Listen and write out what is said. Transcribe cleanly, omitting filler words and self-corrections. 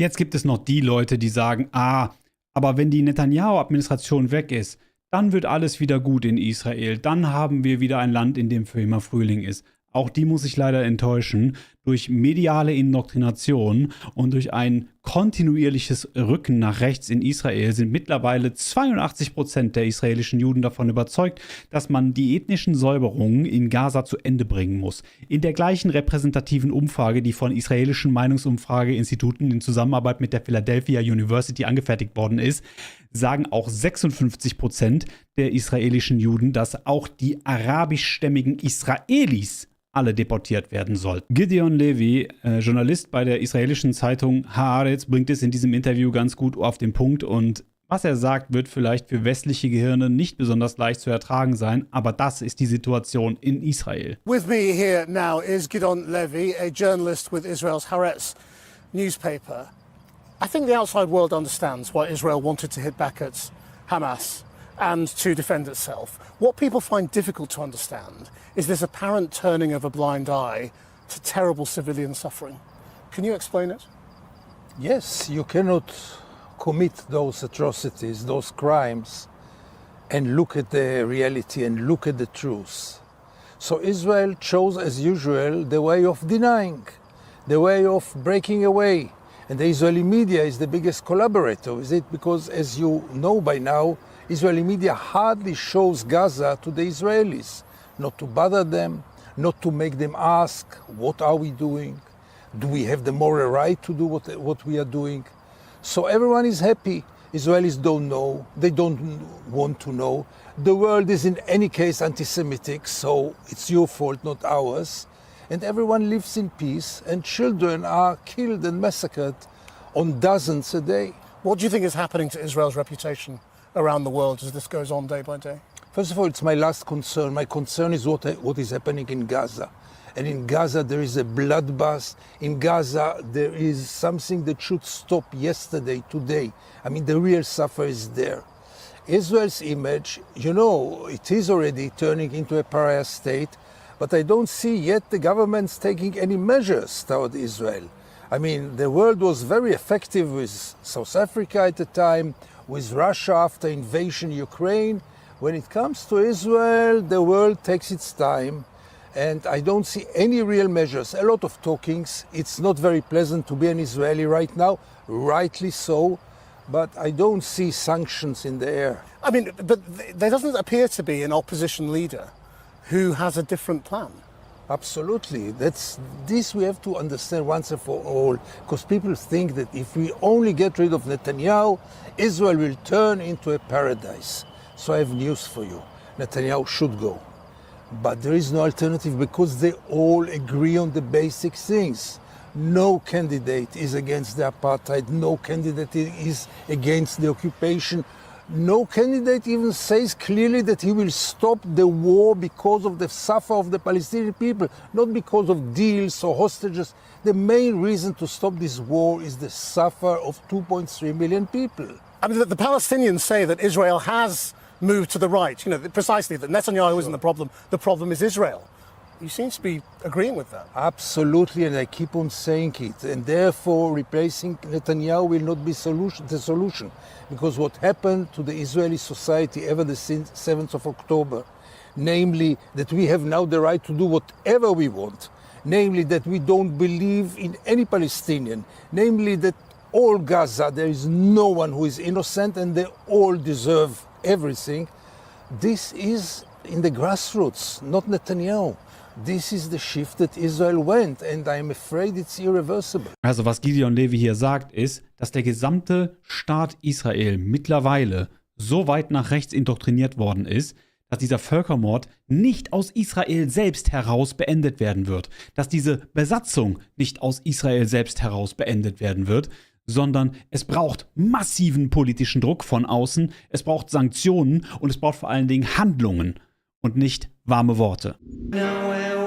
Jetzt gibt es noch die Leute, die sagen, aber wenn die Netanyahu-Administration weg ist, dann wird alles wieder gut in Israel. Dann haben wir wieder ein Land, in dem für immer Frühling ist. Auch die muss ich leider enttäuschen. Durch mediale Indoktrination und durch ein kontinuierliches Rücken nach rechts in Israel sind mittlerweile 82% der israelischen Juden davon überzeugt, dass man die ethnischen Säuberungen in Gaza zu Ende bringen muss. In der gleichen repräsentativen Umfrage, die von israelischen Meinungsumfrageinstituten in Zusammenarbeit mit der Philadelphia University angefertigt worden ist, sagen auch 56% der israelischen Juden, dass auch die arabischstämmigen Israelis alle deportiert werden sollten. Gideon Levy, Journalist bei der israelischen Zeitung Haaretz, bringt es in diesem Interview ganz gut auf den Punkt und was er sagt, wird vielleicht für westliche Gehirne nicht besonders leicht zu ertragen sein, aber das ist die Situation in Israel. With me here now is Gideon Levy, a journalist with Israel's Haaretz newspaper. I think the outside world understands why Israel wanted to hit back at Hamas and to defend itself. What people find difficult to understand is this apparent turning of a blind eye to terrible civilian suffering. Can you explain it? Yes, you cannot commit those atrocities, those crimes, and look at the reality and look at the truth. So Israel chose, as usual, the way of denying, the way of breaking away. And the Israeli media is the biggest collaborator with it because, as you know by now, Israeli media hardly shows Gaza to the Israelis, not to bother them, not to make them ask, what are we doing? Do we have the moral right to do what we are doing? So everyone is happy. Israelis don't know. They don't want to know. The world is in any case anti-Semitic, so it's your fault, not ours. And everyone lives in peace, and children are killed and massacred on dozens a day. What do you think is happening to Israel's reputation around the world as this goes on day by day? First of all, it's my last concern. My concern is what is happening in Gaza. And in Gaza, there is a bloodbath. In Gaza, there is something that should stop yesterday, today. I mean, the real suffer is there. Israel's image, you know, it is already turning into a pariah state, but I don't see yet the government's taking any measures toward Israel. I mean, the world was very effective with South Africa at the time, with Russia after invasion Ukraine. When it comes to Israel, the world takes its time, and I don't see any real measures. A lot of talkings. It's not very pleasant to be an Israeli right now, rightly so, but I don't see sanctions in the air. I mean, but there doesn't appear to be an opposition leader who has a different plan. Absolutely. This we have to understand once and for all, because people think that if we only get rid of Netanyahu, Israel will turn into a paradise. So I have news for you. Netanyahu should go. But there is no alternative because they all agree on the basic things. No candidate is against the apartheid. No candidate is against the occupation. No candidate even says clearly that he will stop the war because of the suffer of the Palestinian people, not because of deals or hostages. The main reason to stop this war is the suffer of 2.3 million people. I mean, the Palestinians say that Israel has moved to the right, you know, precisely, that Netanyahu isn't the problem is Israel. You seem to be agreeing with that. Absolutely, and I keep on saying it. And therefore, replacing Netanyahu will not be the solution. Because what happened to the Israeli society ever since 7th of October, namely that we have now the right to do whatever we want, namely that we don't believe in any Palestinian, namely that all Gaza, there is no one who is innocent and they all deserve everything. This is in the grassroots, not Netanyahu. This is the shift that Israel went, and I'm afraid it's irreversible. Also was Gideon Levy hier sagt, ist, dass der gesamte Staat Israel mittlerweile so weit nach rechts indoktriniert worden ist, dass dieser Völkermord nicht aus Israel selbst heraus beendet werden wird. Dass diese Besatzung nicht aus Israel selbst heraus beendet werden wird, sondern es braucht massiven politischen Druck von außen, es braucht Sanktionen und es braucht vor allen Dingen Handlungen und nicht warme Worte. Nowhere